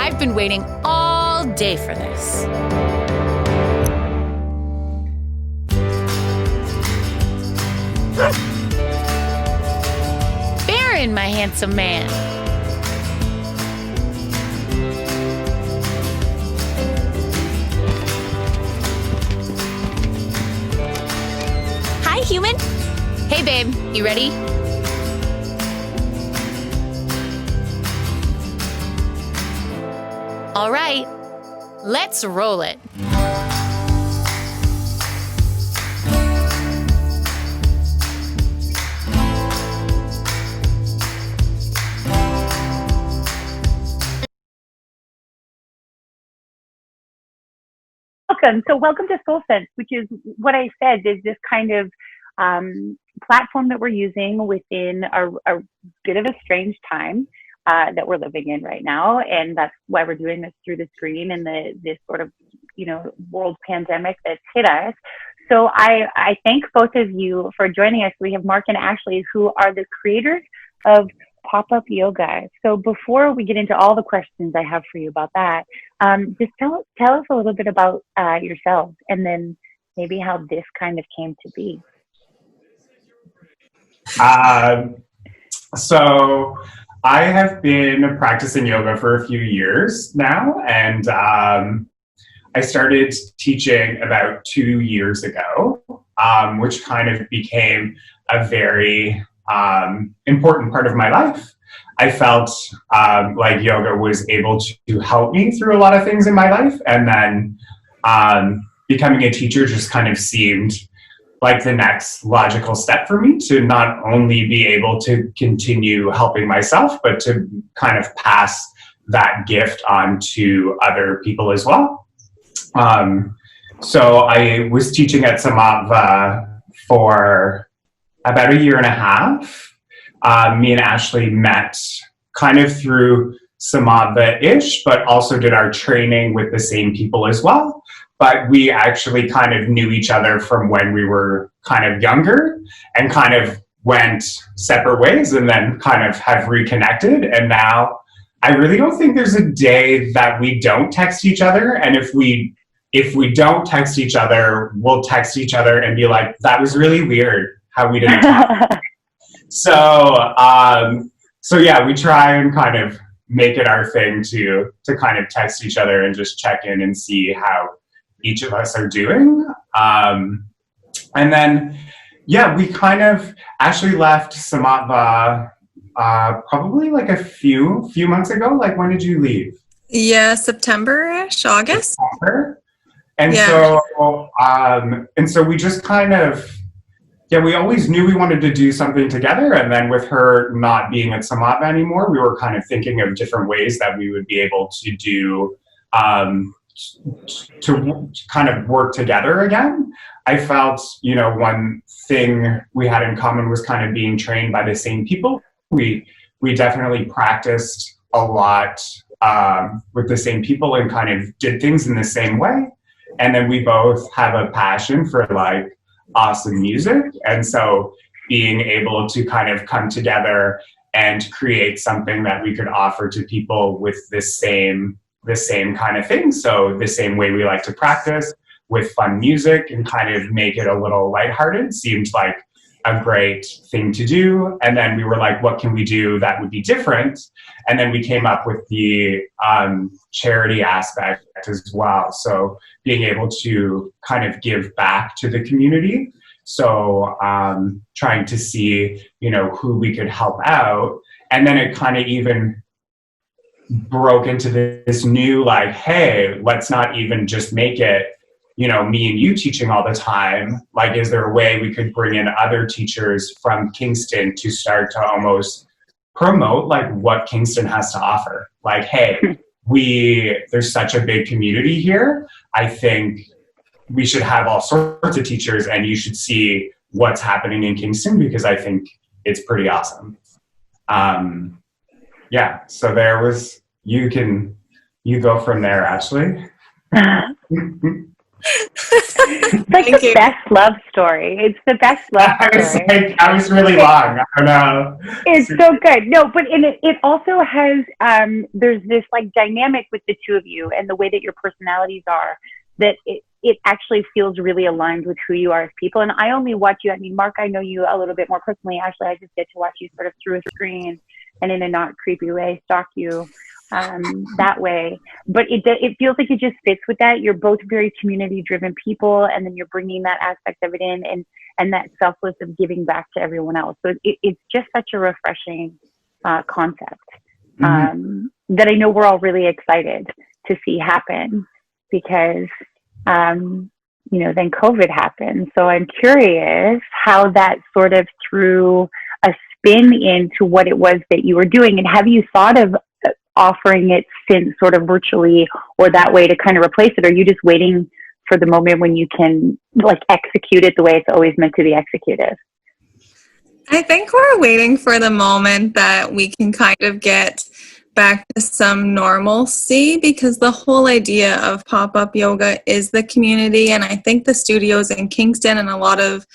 I've been waiting all day for this. Baron, my handsome man. Hi, human. Hey, babe. You ready? All right, let's roll it. Welcome. So welcome to Soul Sense, which is what I said is this kind of platform that we're using within a bit of a strange time that we're living in right now. And that's why we're doing this through the screen and this sort of, world pandemic that's hit us. So I thank both of you for joining us. We have Marc and Ashley, who are the creators of Pop-Up Yoga. So before we get into all the questions I have for you about that, just tell us a little bit about yourselves, and then maybe how this kind of came to be. So I have been practicing yoga for a few years now, and I started teaching about 2 years ago, which kind of became a very important part of my life. I felt like yoga was able to help me through a lot of things in my life, and then becoming a teacher just kind of seemed like the next logical step for me to not only be able to continue helping myself, but to kind of pass that gift on to other people as well. So I was teaching at Samatva for about 1.5 years. Me and Ashley met kind of through Samatva-ish, but also did our training with the same people as well. But we actually kind of knew each other from when we were kind of younger and kind of went separate ways and then kind of have reconnected. And now I really don't think there's a day that we don't text each other. And if we don't text each other, we'll text each other and be like, that was really weird how we didn't talk. So yeah, we try and kind of make it our thing to kind of text each other and just check in and see how each of us are doing. And then, yeah, we kind of actually left Samatva probably like a few months ago. Like, when did you leave? Yeah, September-ish, August. September. And yeah. so we just kind of, yeah, we always knew we wanted to do something together. And then with her not being at Samatva anymore, we were kind of thinking of different ways that we would be able to do, to kind of work together again. I felt, one thing we had in common was kind of being trained by the same people. We definitely practiced a lot with the same people and kind of did things in the same way. And then we both have a passion for like awesome music. And so being able to kind of come together and create something that we could offer to people with the same kind of thing. So the same way we like to practice with fun music and kind of make it a little lighthearted seemed like a great thing to do. And then we were like, what can we do that would be different? And then we came up with the charity aspect as well. So being able to kind of give back to the community. So trying to see, who we could help out. And then it kind of even broke into this new, like, hey, let's not even just make it, me and you teaching all the time. Like, is there a way we could bring in other teachers from Kingston to start to almost promote like what Kingston has to offer? Like, hey, there's such a big community here. I think we should have all sorts of teachers and you should see what's happening in Kingston because I think it's pretty awesome. Yeah, so there was, you go from there, Ashley. It's like Thank the you. best love story. It's the best love story. I was really long. I don't know. It's so good. No, but it also has, there's this like dynamic with the two of you and the way that your personalities are, that it actually feels really aligned with who you are as people. And I only watch you. I mean, Marc, I know you a little bit more personally. Ashley, I just get to watch you sort of through a screen and in a not creepy way, stalk you that way. But it feels like it just fits with that. You're both very community driven people, and then you're bringing that aspect of it in, and that selfless of giving back to everyone else. So it's just such a refreshing concept that I know we're all really excited to see happen, because then COVID happened. So I'm curious how that sort of threw a spin into what it was that you were doing, and have you thought of offering it since, sort of virtually or that way, to kind of replace it? Or are you just waiting for the moment when you can like execute it the way it's always meant to be executed? I think we're waiting for the moment that we can kind of get back to some normalcy, because the whole idea of pop-up yoga is the community. And I think the studios in Kingston and a lot of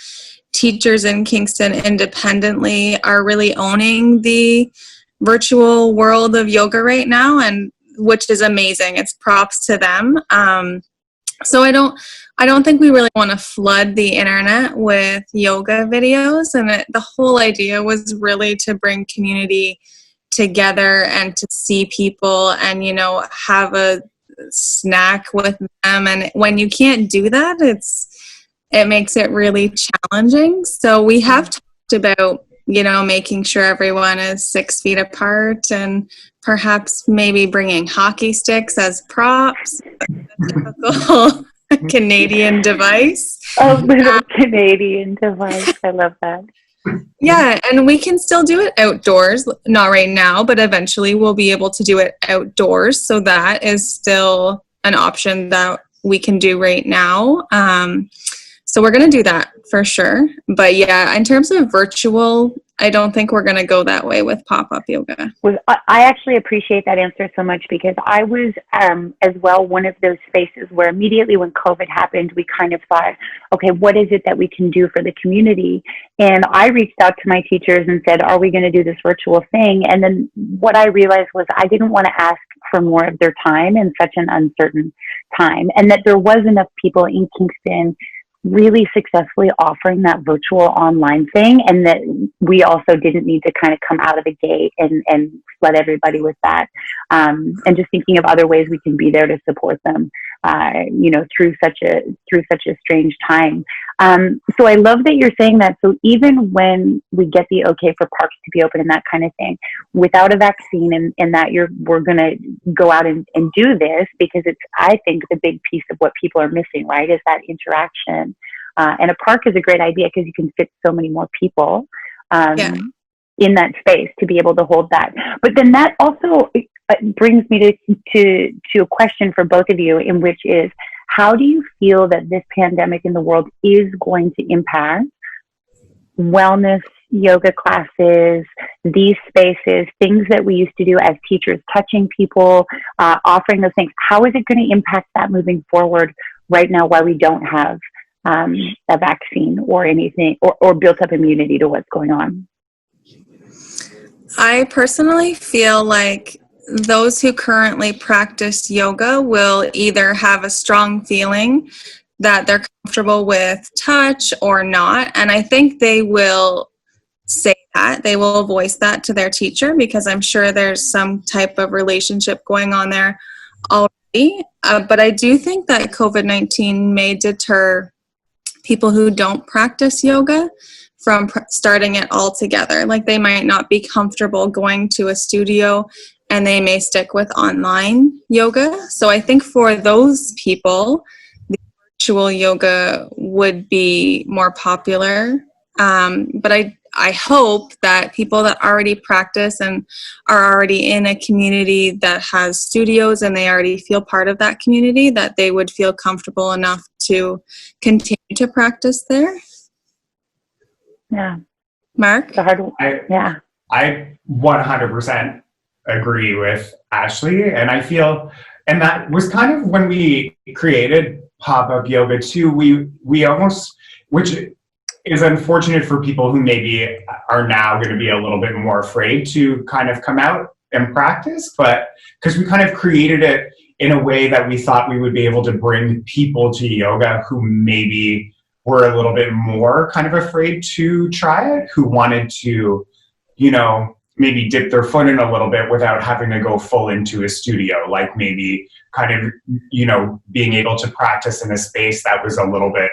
teachers in Kingston independently are really owning the virtual world of yoga right now, and which is amazing. It's props to them. So I don't think we really want to flood the internet with yoga videos. And the whole idea was really to bring community together and to see people and, have a snack with them. And when you can't do that, it makes it really challenging. So we have talked about, making sure everyone is 6 feet apart, and perhaps maybe bringing hockey sticks as props, the typical Canadian device. Oh, little Canadian device. I love that. Yeah, and we can still do it outdoors, not right now, but eventually we'll be able to do it outdoors. So that is still an option that we can do right now. So we're going to do that for sure. But yeah, in terms of virtual, I don't think we're going to go that way with pop-up yoga. Well, I actually appreciate that answer so much, because I was as well one of those spaces where immediately when COVID happened, we kind of thought, okay, what is it that we can do for the community? And I reached out to my teachers and said, are we going to do this virtual thing? And then what I realized was I didn't want to ask for more of their time in such an uncertain time, and that there was enough people in Kingston really successfully offering that virtual online thing, and that we also didn't need to kind of come out of the gate and flood everybody with that, and just thinking of other ways we can be there to support them through such a strange time. So I love that you're saying that. So even when we get the okay for parks to be open and that kind of thing, without a vaccine, and that we're going to go out and do this, because it's, I think, the big piece of what people are missing, right, is that interaction. And a park is a great idea because you can fit so many more people in that space to be able to hold that. But then that also brings me to a question for both of you, in which is, how do you feel that this pandemic in the world is going to impact wellness, yoga classes, these spaces, things that we used to do as teachers, touching people, offering those things? How is it going to impact that moving forward right now, while we don't have a vaccine or anything, or built up immunity to what's going on? I personally feel like those who currently practice yoga will either have a strong feeling that they're comfortable with touch or not. And I think they will say that. They will voice that to their teacher, because I'm sure there's some type of relationship going on there already. But I do think that COVID-19 may deter people who don't practice yoga from starting it all together. Like, they might not be comfortable going to a studio, and they may stick with online yoga. So I think for those people, the virtual yoga would be more popular. But I hope that people that already practice and are already in a community that has studios, and they already feel part of that community, that they would feel comfortable enough to continue to practice there. Yeah. Marc? I 100% agree with Ashley, and I feel, and that was kind of when we created pop-up yoga too. We almost, which is unfortunate for people who maybe are now going to be a little bit more afraid to kind of come out and practice, but because we kind of created it in a way that we thought we would be able to bring people to yoga who maybe were a little bit more kind of afraid to try it, who wanted to, you know, maybe dip their foot in a little bit without having to go full into a studio, like maybe kind of, you know, being able to practice in a space that was a little bit,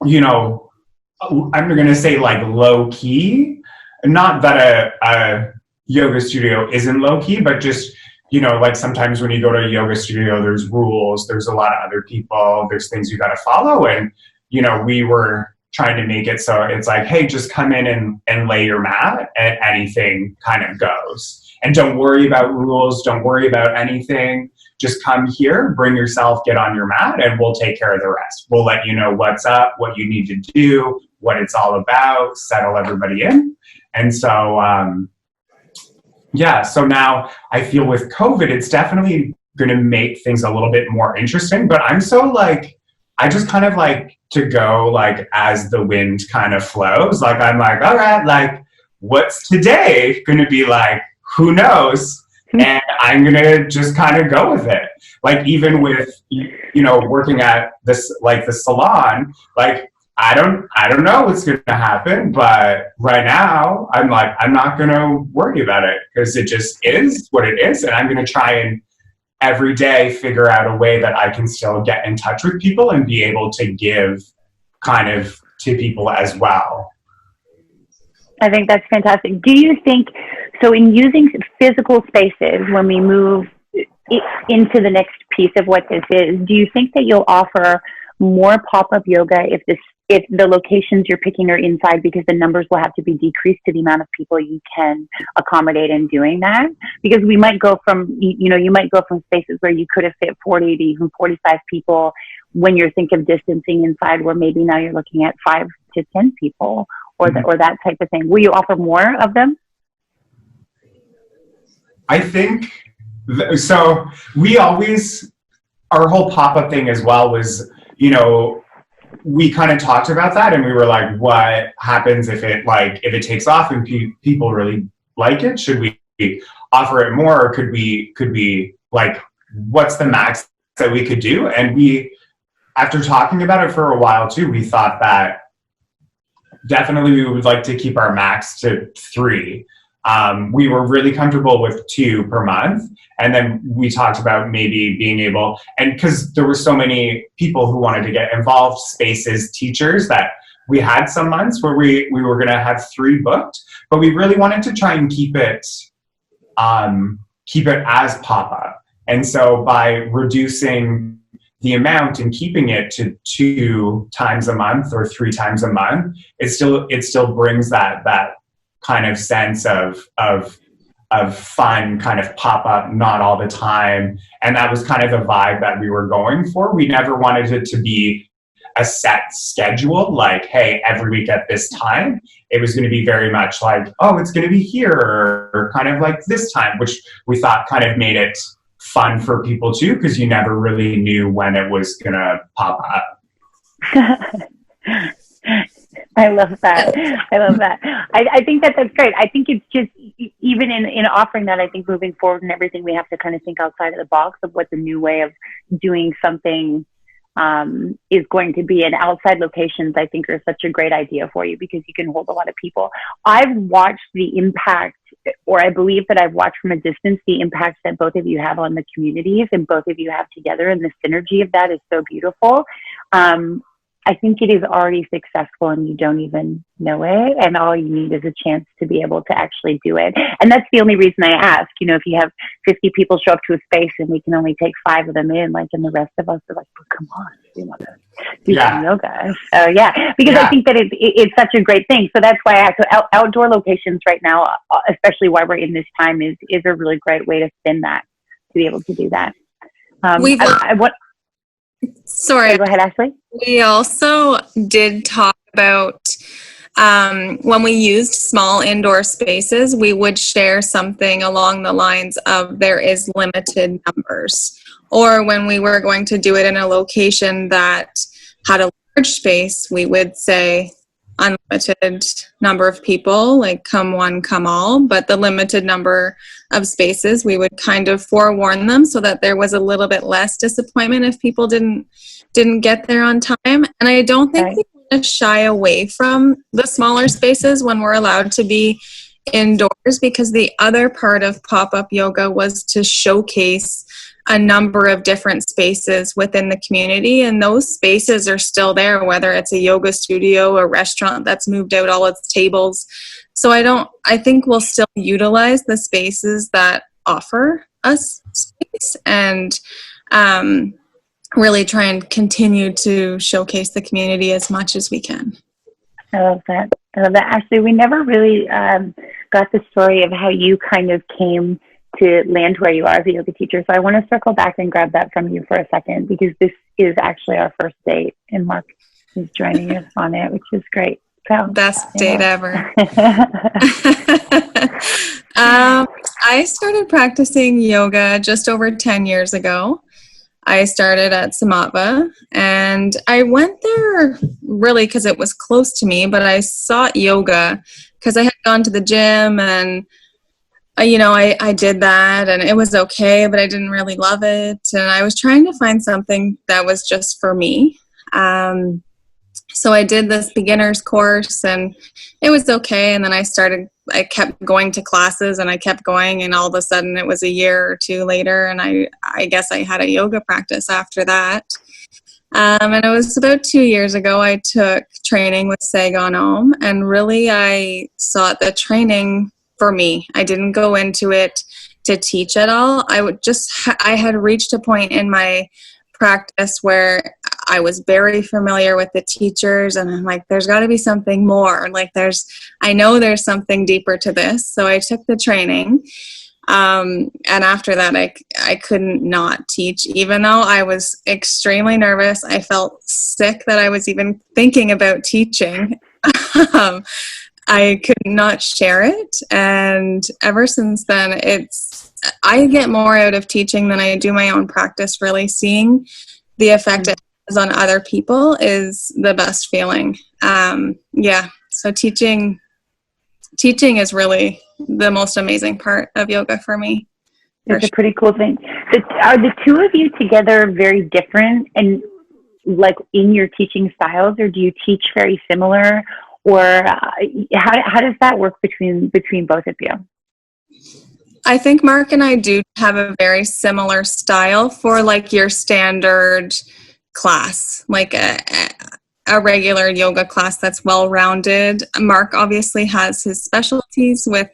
you know, I'm going to say like low key. Not that a yoga studio isn't low key, but just, you know, like sometimes when you go to a yoga studio, there's rules, there's a lot of other people, there's things you got to follow. And, you know, we were trying to make it so it's like, hey, just come in and lay your mat and anything kind of goes. And don't worry about rules, don't worry about anything. Just come here, bring yourself, get on your mat, and we'll take care of the rest. We'll let you know what's up, what you need to do, what it's all about, settle everybody in. And so, yeah, so now I feel with COVID, it's definitely going to make things a little bit more interesting, but I'm so like, I just kind of like to go like as the wind kind of flows. Like, I'm like, all right, like what's today going to be like? Who knows? And I'm going to just kind of go with it. Like, even with, you know, working at this, like the salon, like, I don't know what's going to happen, but right now I'm like, I'm not going to worry about it because it just is what it is. And I'm going to try and every day figure out a way that I can still get in touch with people and be able to give kind of to people as well. I think that's fantastic. Do you think, so in using physical spaces, when we move into the next piece of what this is, do you think that you'll offer more pop-up yoga if the locations you're picking are inside, because the numbers will have to be decreased to the amount of people you can accommodate in doing that? Because we might go from, you know, you might go from spaces where you could have fit 40 to even 45 people when you're thinking of distancing inside, where maybe now you're looking at 5 to 10 people or or that type of thing. Will you offer more of them? I think, so we always, our whole pop-up thing as well was, you know, we kind of talked about that and we were like, what happens if it takes off and people really like it? Should we offer it more, or could we like, what's the max that we could do? And we, after talking about it for a while too, we thought that definitely we would like to keep our max to 3. We were really comfortable with 2 per month. And then we talked about maybe being able, and because there were so many people who wanted to get involved, spaces, teachers, that we had some months where we were going to have 3 booked, but we really wanted to try and keep it as pop-up. And so by reducing the amount and keeping it to 2 times a month or 3 times a month, it still brings that kind of sense of fun, kind of pop up, not all the time. And that was kind of the vibe that we were going for. We never wanted it to be a set schedule, like, hey, every week at this time. It was going to be very much like, oh, it's going to be here, or kind of like this time, which we thought kind of made it fun for people too, because you never really knew when it was going to pop up. I love that. I think that's great. I think it's just, even in offering that, I think moving forward and everything, we have to kind of think outside of the box of what the new way of doing something is going to be. And outside locations, I think, are such a great idea for you because you can hold a lot of people. I've watched the impact, or I believe that I've watched from a distance, the impact that both of you have on the communities and both of you have together. And the synergy of that is so beautiful. I think it is already successful and you don't even know it. And all you need is a chance to be able to actually do it. And that's the only reason I ask. You know, if you have 50 people show up to a space and we can only take 5 of them in, like, and the rest of us are like, well, come on, we want to do some yoga. So yeah, because I think that it's such a great thing. So that's why I ask. So outdoor locations right now, especially while we're in this time, is a really great way to spin that, to be able to do that. Sorry. Go ahead, Ashley. We also did talk about when we used small indoor spaces, we would share something along the lines of there is limited numbers. Or when we were going to do it in a location that had a large space, we would say unlimited number of people, like come one, come all. But the limited number of spaces, we would kind of forewarn them so that there was a little bit less disappointment if people didn't get there on time. And I don't think we want to shy away from the smaller spaces when we're allowed to be indoors, because the other part of pop-up yoga was to showcase a number of different spaces within the community, and those spaces are still there, whether it's a yoga studio, a restaurant that's moved out all its tables. So I think we'll still utilize the spaces that offer us space and really try and continue to showcase the community as much as we can. I love that. Actually, we never really got the story of how you kind of came to land where you are as a yoga teacher. So I want to circle back and grab that from you for a second, because this is actually our first date and Marc is joining us on it, which is great. So, best date ever. I started practicing yoga just over 10 years ago. I started at Samatva, and I went there really because it was close to me, but I sought yoga because I had gone to the gym and I did that and it was okay, but I didn't really love it. And I was trying to find something that was just for me. So I did this beginner's course and it was okay. And then I kept going to classes and I kept going, and all of a sudden it was a year or two later. And I guess I had a yoga practice after that. And it was about 2 years ago, I took training with Saigon Om, and really I sought the training for me. I didn't go into it to teach at all. I had reached a point in my practice where I was very familiar with the teachers, and I'm like, there's got to be something more. Like I know there's something deeper to this. So I took the training. And after that, I couldn't not teach, even though I was extremely nervous. I felt sick that I was even thinking about teaching. I could not share it. And ever since then, I get more out of teaching than I do my own practice. Really seeing the effect it has on other people is the best feeling. So teaching is really the most amazing part of yoga for me. It's a pretty cool thing. Are the two of you together very different and like in your teaching styles, or do you teach very similar? Or how does that work between both of you? I think Marc and I do have a very similar style for like your standard class, like a regular yoga class that's well-rounded. Marc obviously has his specialties with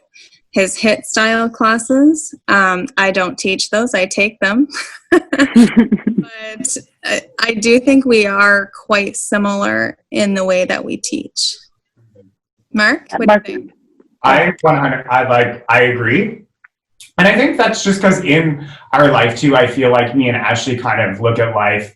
his HIIT style classes. I don't teach those, I take them. But I do think we are quite similar in the way that we teach. Marc, what do you think? I agree. And I think that's just because in our life too, I feel like me and Ashley kind of look at life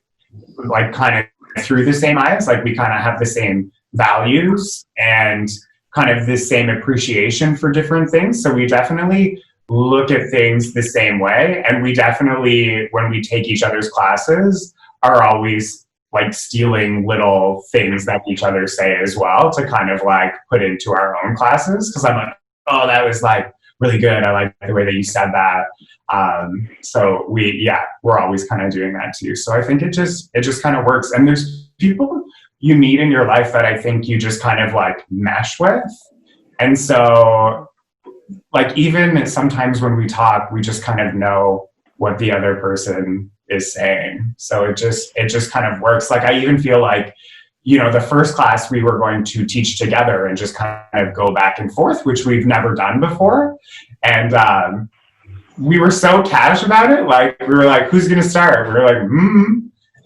like kind of through the same eyes. Like we kind of have the same values and kind of the same appreciation for different things. So we definitely look at things the same way. And we definitely, when we take each other's classes, are always like stealing little things that each other say as well to kind of like put into our own classes. Cause I'm like, oh, that was like really good. I like the way that you said that. So we're always kind of doing that too. So I think it just kind of works. And there's people you meet in your life that I think you just kind of like mesh with. And so like, even sometimes when we talk, we just kind of know what the other person is saying. So it just kind of works. Like, I even feel like, the first class we were going to teach together and just kind of go back and forth, which we've never done before. And we were so cash about it. Like, we were like, who's going to start? We were like,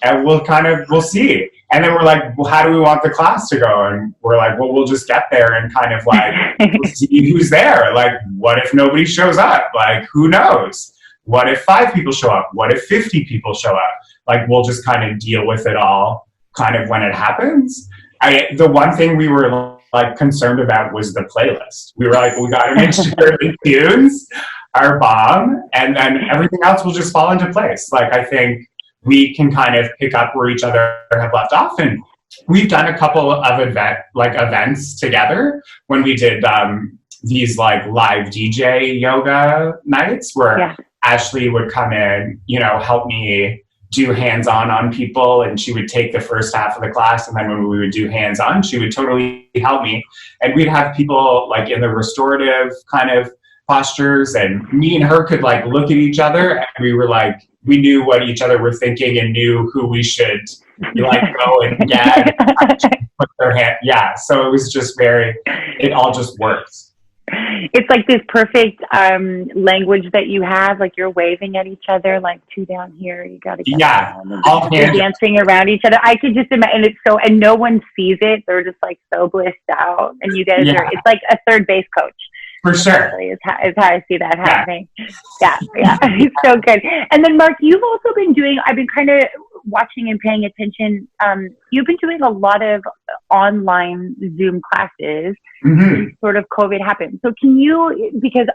and we'll see. And then we're like, well, how do we want the class to go? And we're like, well, we'll just get there and kind of like we'll see who's there. Like, what if nobody shows up? Like, who knows? What if 5 people show up? What if 50 people show up? Like, we'll just kind of deal with it all kind of when it happens. The one thing we were like concerned about was the playlist. We were like, we got to make sure the tunes are bomb, and then everything else will just fall into place. Like, I think we can kind of pick up where each other have left off, and we've done a couple of events together when we did these like live DJ yoga nights where Ashley would come in, you know, help me do hands-on people, and she would take the first half of the class, and then when we would do hands-on, she would totally help me, and we'd have people like in the restorative kind of postures, and me and her could like look at each other, and we were like, we knew what each other were thinking and knew who we should like go and get and put their hand. Yeah, so it was just it all just worked. It's like this perfect language that you have, like you're waving at each other, like two down here, you got to get down. And you're dancing around each other. I could just imagine, and no one sees it. They're just like so blissed out, and you guys are. It's like a third base coach. For sure. Is how I see that happening. Yeah. It's so good. And then, Marc, you've also been I've been kind of watching and paying attention. You've been doing a lot of online Zoom classes since sort of COVID happened. So can you, because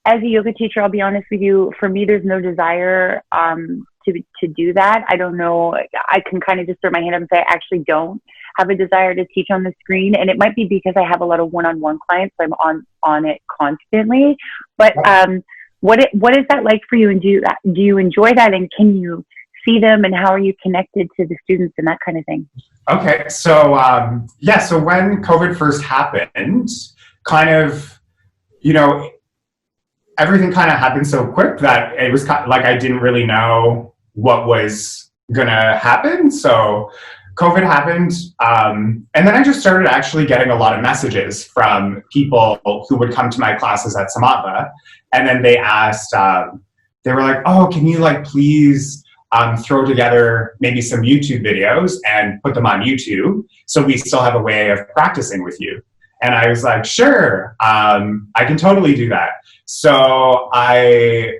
as a yoga teacher, I'll be honest with you, for me, there's no desire to do that. I don't know. I can kind of just throw my hand up and say, I actually don't have a desire to teach on the screen. And it might be because I have a lot of one-on-one clients, so I'm on it constantly. But what is that like for you? And do you enjoy that? And can you see them? And how are you connected to the students and that kind of thing? Okay. So, so when COVID first happened, kind of, you know, everything kind of happened so quick that it was kind of like I didn't really know what was going to happen. So COVID happened, and then I just started actually getting a lot of messages from people who would come to my classes at Samatva, and then they asked, they were like, oh, can you like please throw together maybe some YouTube videos and put them on YouTube so we still have a way of practicing with you? And I was like, sure, I can totally do that. So I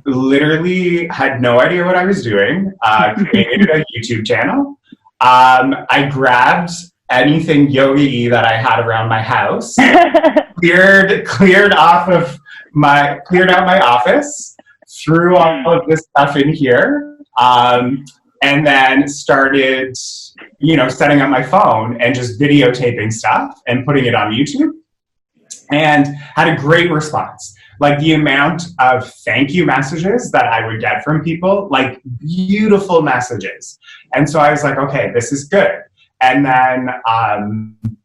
literally had no idea what I was doing, created a YouTube channel. I grabbed anything yogi that I had around my house, cleared out my office, threw all of this stuff in here, and then started, you know, setting up my phone and just videotaping stuff and putting it on YouTube, and had a great response. Like the amount of thank you messages that I would get from people, like beautiful messages. And so I was like, okay, this is good. And then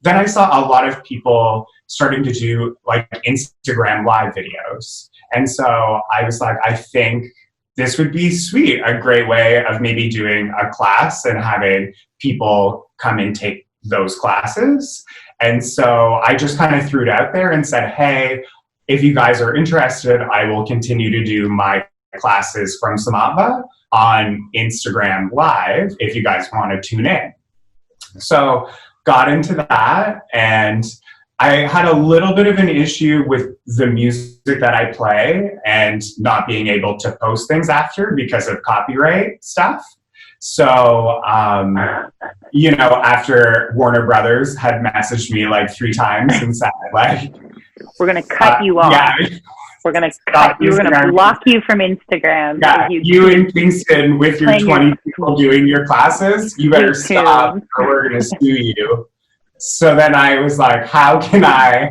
I saw a lot of people starting to do like Instagram live videos. And so I was like, I think this would be sweet, a great way of maybe doing a class and having people come and take those classes. And so I just kind of threw it out there and said, hey, if you guys are interested, I will continue to do my classes from Samatva on Instagram Live if you guys want to tune in. So got into that, and I had a little bit of an issue with the music that I play and not being able to post things after because of copyright stuff. So, you know, after Warner Brothers had messaged me like 3 times and said, like, we're going to cut you off. Yeah. We're going to cut you. We're going to block you from Instagram. Yeah, you in Kingston with your 20 people doing your classes, you better stop or we're going to sue you. So then I was like, how can I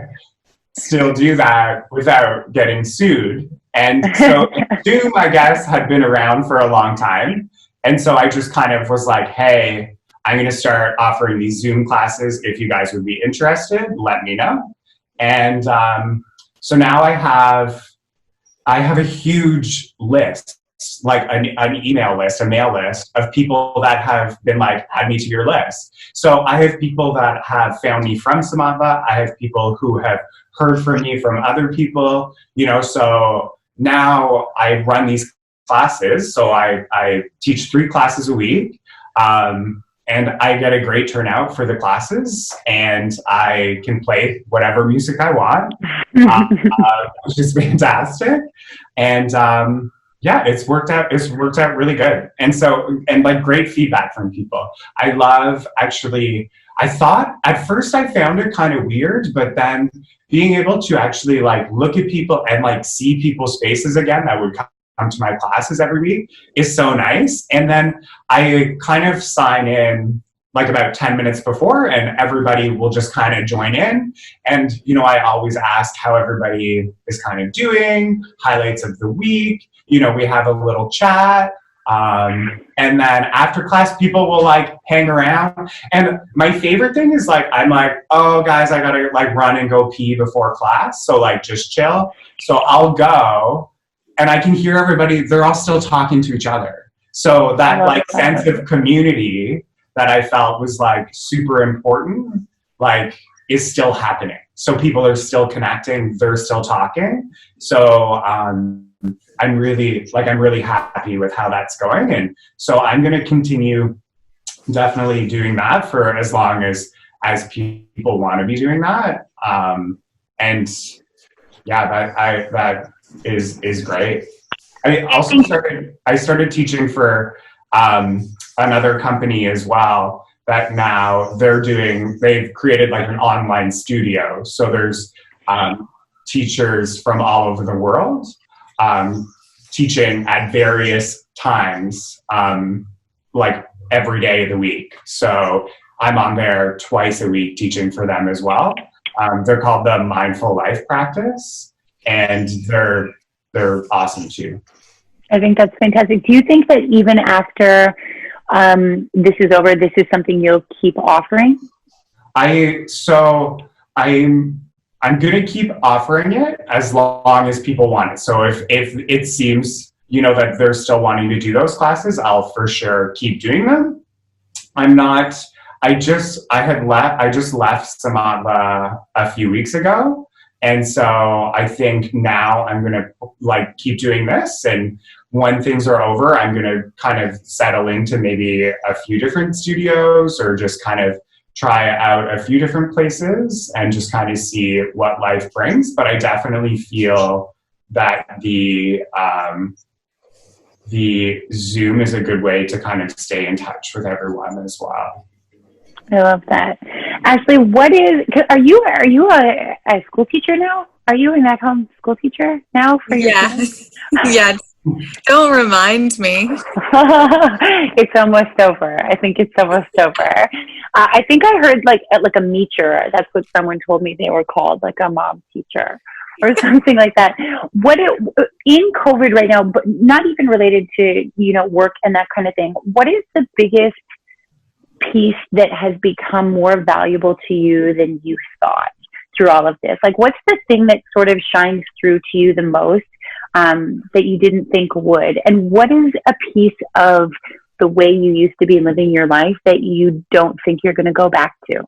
still do that without getting sued? And so Zoom, I guess, had been around for a long time. And so I just kind of was like, hey, I'm going to start offering these Zoom classes. If you guys would be interested, let me know. And so now I have a huge list, like an email list, a mail list of people that have been like, add me to your list. So I have people that have found me from Samatva. I have people who have heard from me from other people, you know, so now I run these classes. So I teach 3 classes a week. And I get a great turnout for the classes, and I can play whatever music I want, which is fantastic. And it's worked out. It's worked out really good. And so, and like great feedback from people. I at first I found it kind of weird, but then being able to actually like look at people and like see people's faces again that would come to my classes every week is so nice. And then I kind of sign in like about 10 minutes before, and everybody will just kind of join in. And, you know, I always ask how everybody is kind of doing, highlights of the week. You know, we have a little chat. And then after class, people will like hang around. And my favorite thing is like, I'm like, oh guys, I gotta like run and go pee before class. So like just chill. So I'll go and I can hear everybody, they're all still talking to each other. So that like sense of community that I felt was like super important, like is still happening. So people are still connecting, they're still talking. So I'm really happy with how that's going. And so I'm going to continue definitely doing that for as long as people want to be doing that. And yeah, that is great. I started teaching for another company as well, that now they've created like an online studio. So there's teachers from all over the world teaching at various times, like every day of the week. So I'm on there twice a week teaching for them as well. They're called the Mindful Life Practice, and they're awesome too. I think that's fantastic. Do you think that even after this is over, this is something you'll keep offering? I'm going to keep offering it as long as people want it. So if it seems, you know, that they're still wanting to do those classes, I'll for sure keep doing them. I just left Samantha a few weeks ago. And so I think now I'm going to like keep doing this. And when things are over, I'm going to kind of settle into maybe a few different studios, or just kind of try out a few different places and just kind of see what life brings. But I definitely feel that the Zoom is a good way to kind of stay in touch with everyone as well. I love that. Ashley, are you a school teacher now? Are you an at-home school teacher now for your students? Yeah. Don't remind me. It's almost over. I think it's almost over. I think I heard like a meacher. That's what someone told me they were called, like a mom teacher or something like that. In COVID right now, but not even related to, you know, work and that kind of thing, what is the biggest piece that has become more valuable to you than you thought through all of this? Like, what's the thing that sort of shines through to you the most that you didn't think would? And what is a piece of the way you used to be living your life that you don't think you're going to go back to?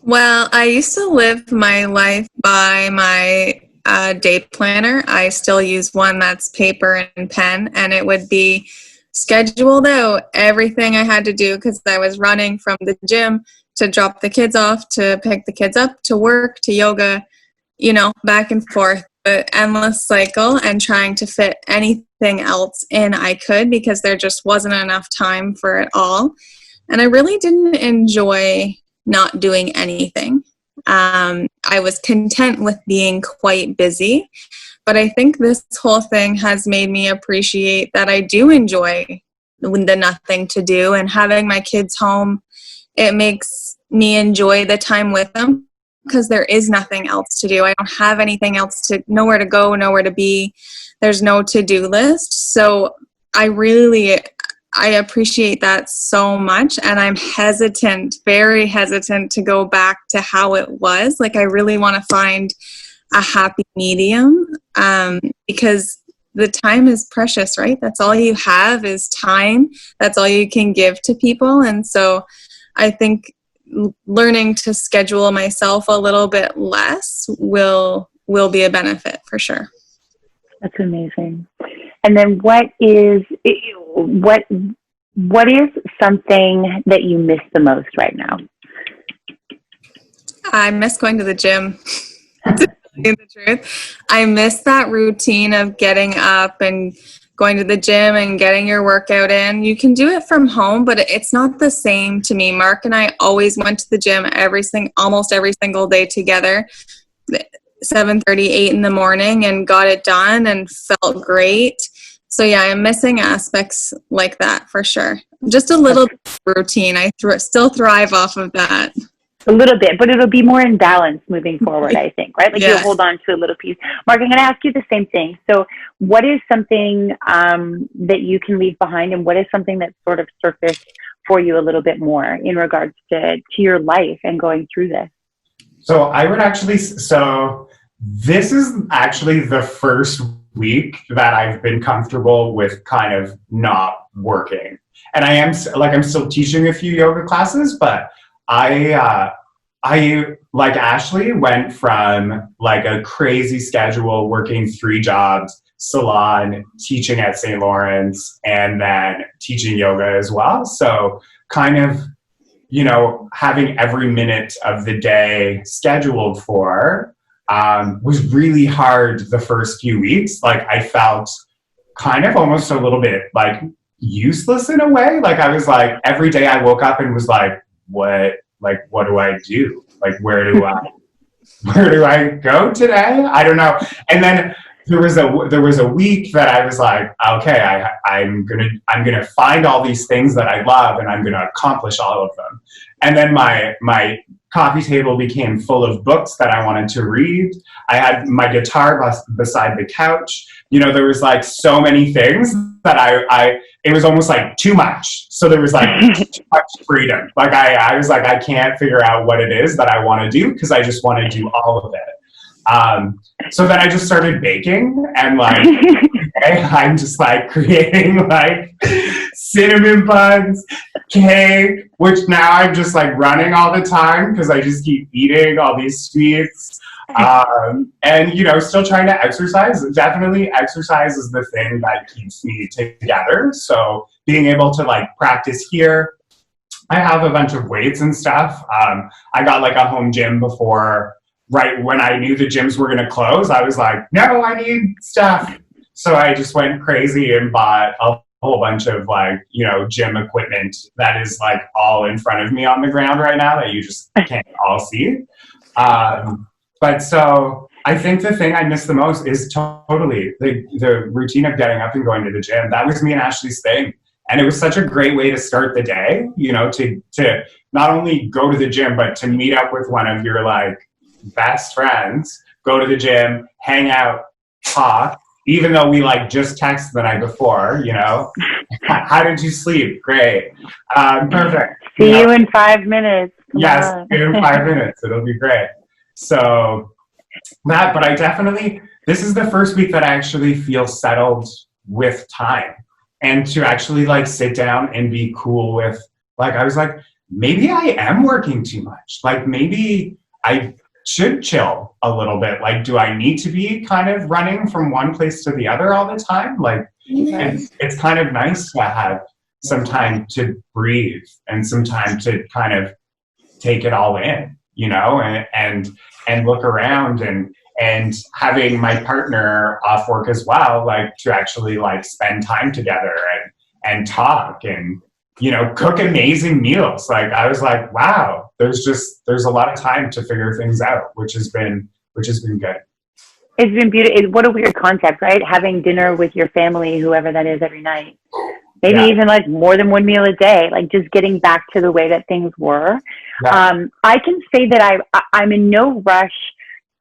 Well, I used to live my life by my day planner. I still use one that's paper and pen, and it would be scheduled out everything I had to do, because I was running from the gym to drop the kids off, to pick the kids up, to work, to yoga, you know, back and forth, an endless cycle, and trying to fit anything else in I could, because there just wasn't enough time for it all. And I really didn't enjoy not doing anything. I was content with being quite busy, but I think this whole thing has made me appreciate that I do enjoy the nothing to do, and having my kids home, it makes me enjoy the time with them, because there is nothing else to do. I don't have anything else nowhere to go, nowhere to be. There's no to-do list. So I appreciate that so much. And I'm very hesitant to go back to how it was. Like, I really want to find a happy medium, because the time is precious, right? That's all you have is time. That's all you can give to people. And so I think learning to schedule myself a little bit less will be a benefit for sure. That's amazing. And then what is something that you miss the most right now? I miss going to the gym. To tell you the truth, I miss that routine of getting up and going to the gym and getting your workout in. You can do it from home, but it's not the same to me. Mark and I always went to the gym almost every single day together, 7:30, 8 in the morning, and got it done and felt great. So yeah, I'm missing aspects like that for sure. Just a little routine. I still thrive off of that. A little bit, but it'll be more in balance moving forward, I think, right? Like you'll hold on to a little piece. Mark, I'm going to ask you the same thing. So what is something that you can leave behind, and what is something that sort of surfaced for you a little bit more in regards to your life and going through this? So this is actually the first week that I've been comfortable with kind of not working. And I'm still teaching a few yoga classes, but I like Ashley went from like a crazy schedule, working 3 jobs, salon, teaching at St. Lawrence, and then teaching yoga as well. So kind of, you know, having every minute of the day scheduled for was really hard the first few weeks. Like I felt kind of almost a little bit like useless in a way. Like I was like, every day I woke up and was like, what do I do? Like, where do I go today? I don't know. And then there was a week that I was like, okay, I'm gonna find all these things that I love, and I'm gonna accomplish all of them. And then my coffee table became full of books that I wanted to read. I had my guitar beside the couch. You know, there was like so many things that it was almost like too much. So there was like too much freedom. Like I was like, I can't figure out what it is that I want to do, because I just want to do all of it. So then I just started baking, and like, okay, I'm just like creating like cinnamon buns, cake, which now I'm just like running all the time because I just keep eating all these sweets. And, you know, still trying to exercise. Definitely exercise is the thing that keeps me together. So being able to like practice here, I have a bunch of weights and stuff. I got like a home gym before, right when I knew the gyms were going to close. I was like, no, I need stuff. So I just went crazy and bought a whole bunch of like, you know, gym equipment that is like all in front of me on the ground right now that you just can't all see. But so I think the thing I miss the most is totally the routine of getting up and going to the gym. That was me and Ashley's thing. And it was such a great way to start the day, you know, to not only go to the gym, but to meet up with one of your like best friends, go to the gym, hang out, talk, even though we like just texted the night before, you know. How did you sleep? Great. Perfect. See you in 5 minutes. Come yes, on. in 5 minutes. It'll be great. So but this is the first week that I actually feel settled with time, and to actually like sit down and be cool with, like, I was like, maybe I am working too much. Like maybe I should chill a little bit. Like, do I need to be kind of running from one place to the other all the time? Like, it's kind of nice to have some time to breathe and some time to kind of take it all in, you know, and look around, and having my partner off work as well, like to actually like spend time together and talk and, you know, cook amazing meals. Like I was like, wow, there's a lot of time to figure things out, which has been good. It's been beautiful. What a weird concept, right? Having dinner with your family, whoever that is, every night. Maybe even like more than one meal a day, like just getting back to the way that things were. Yeah. I can say that I'm in no rush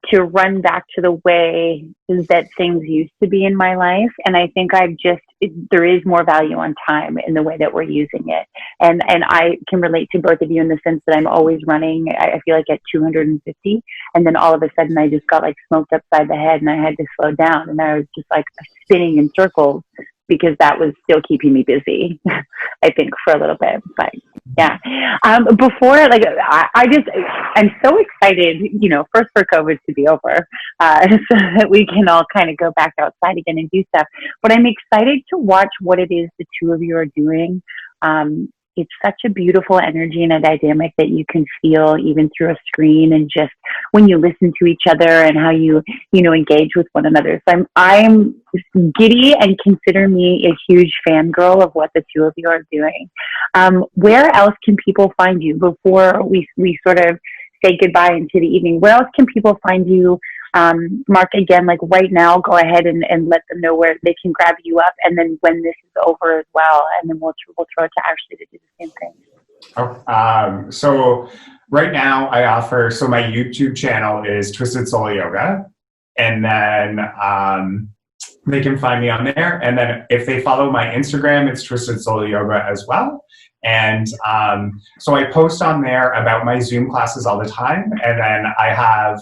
to run back to the way that things used to be in my life. And I think there is more value on time in the way that we're using it. And I can relate to both of you in the sense that I'm always running, I feel like at 250. And then all of a sudden I just got like smoked upside the head and I had to slow down. And I was just like spinning in circles because that was still keeping me busy, I think, for a little bit. But yeah. Before, like, I'm so excited, you know, first for COVID to be over, so that we can all kind of go back outside again and do stuff. But I'm excited to watch what it is the two of you are doing it's such a beautiful energy and a dynamic that you can feel even through a screen, and just when you listen to each other and how you engage with one another. So I'm giddy and consider me a huge fangirl of what the two of you are doing. Where else can people find you before we sort of say goodbye into the evening? Where else can people find you? Marc, again, like right now, go ahead and let them know where they can grab you up, and then when this is over as well, and then we'll throw it to Ashley to do the same thing. So right now I offer, so my YouTube channel is Twisted Soul Yoga, and then they can find me on there. And then if they follow my Instagram, it's Twisted Soul Yoga as well. And so I post on there about my Zoom classes all the time. And then I have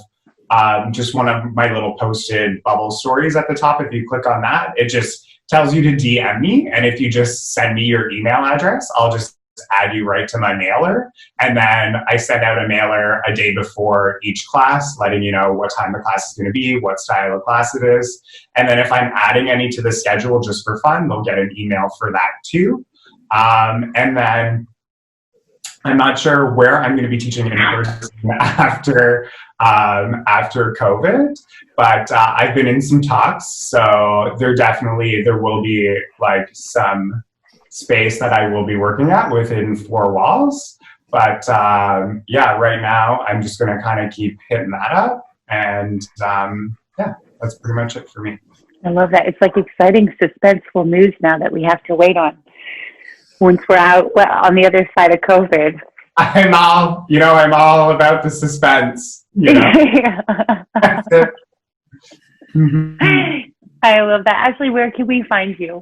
just one of my little posted bubble stories at the top. If you click on that, it just tells you to DM me. And if you just send me your email address, I'll just add you right to my mailer. And then I send out a mailer a day before each class, letting you know what time the class is going to be, what style of class it is. And then if I'm adding any to the schedule just for fun, they'll get an email for that too. And then I'm not sure where I'm going to be teaching in person after COVID, but I've been in some talks, so there will be like some space that I will be working at within 4 walls. But yeah, right now I'm just going to kind of keep hitting that up, and yeah, that's pretty much it for me. I love that. It's like exciting, suspenseful news now that we have to wait on once we're out on the other side of COVID. I'm all about the suspense, That's it. I love that. Ashley, where can we find you?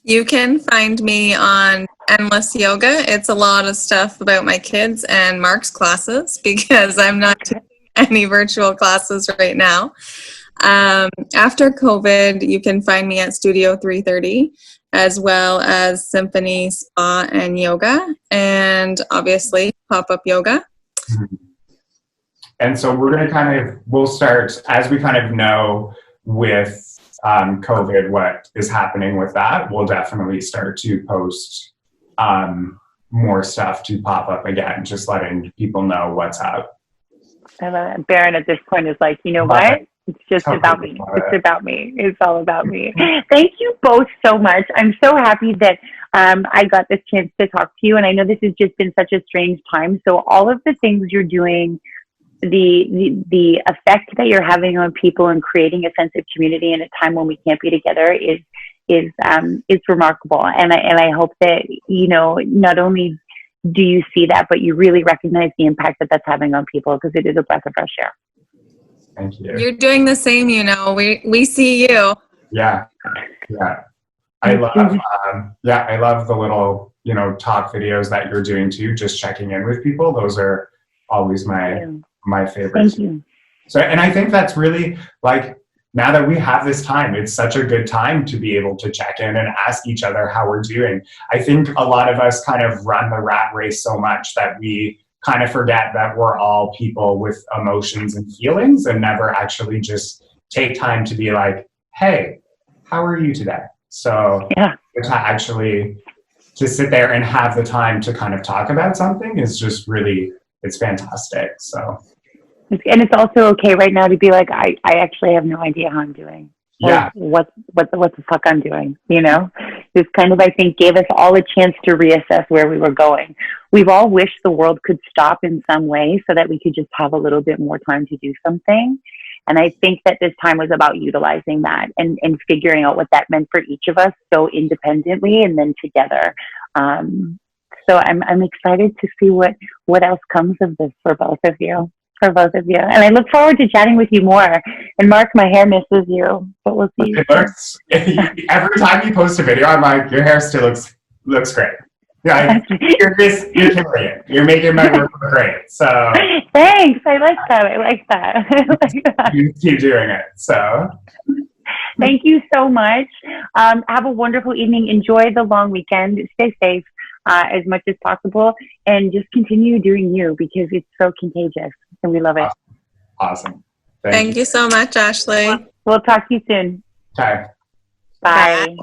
You can find me on Endless Yoga. It's a lot of stuff about my kids and Marc's classes because I'm not taking any virtual classes right now. After COVID, you can find me at Studio 330, as well as Symphony Spa and Yoga, and obviously Pop-Up Yoga. And so we're going to we'll start, as we kind of know with COVID, what is happening with that, we'll definitely start to post more stuff to pop up again, just letting people know what's up. I love it. Baron at this point is like, you know what? It's just about me. It's about me. It's all about me. Thank you both so much. I'm so happy that I got this chance to talk to you. And I know this has just been such a strange time. So all of the things you're doing, the effect that you're having on people and creating a sense of community in a time when we can't be together is remarkable. And I hope that, not only do you see that, but you really recognize the impact that that's having on people, because it is a breath of fresh air. Thank you. You're doing the same, we see you. Yeah. I love the little, talk videos that you're doing too, just checking in with people. Those are always my favorites. Thank you. So, and I think that's really like, now that we have this time, it's such a good time to be able to check in and ask each other how we're doing. I think a lot of us kind of run the rat race so much that we kind of forget that we're all people with emotions and feelings, and never actually just take time to be like, hey, how are you today? So to sit there and have the time to kind of talk about something is just really, it's fantastic. So. And it's also okay right now to be like, I actually have no idea how I'm doing. Yeah. What the fuck I'm doing, This kind of, I think, gave us all a chance to reassess where we were going. We've all wished the world could stop in some way so that we could just have a little bit more time to do something. And I think that this time was about utilizing that and figuring out what that meant for each of us, so independently and then together. So I'm excited to see what else comes of this for both of you. And I look forward to chatting with you more. And Marc, my hair misses you, but we'll see. Every time you post a video, I'm like, your hair still looks great. Yeah, you're killing it. You're making my work great. So thanks. I like that. You keep doing it. So thank you so much. Have a wonderful evening. Enjoy the long weekend. Stay safe as much as possible, and just continue doing you, because it's so contagious and we love it. Awesome. Thank you so much, Ashley. We'll talk to you soon. Okay. Bye.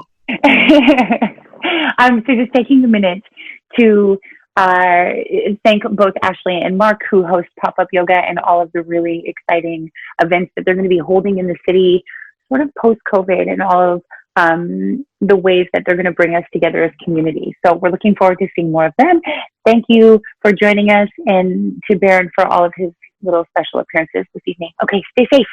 So just taking a minute to thank both Ashley and Marc, who host Pop-Up Yoga, and all of the really exciting events that they're going to be holding in the city, sort of post-COVID, and all of the ways that they're going to bring us together as community. So we're looking forward to seeing more of them. Thank you for joining us, and to Baron for all of his little special appearances this evening. Okay, stay safe.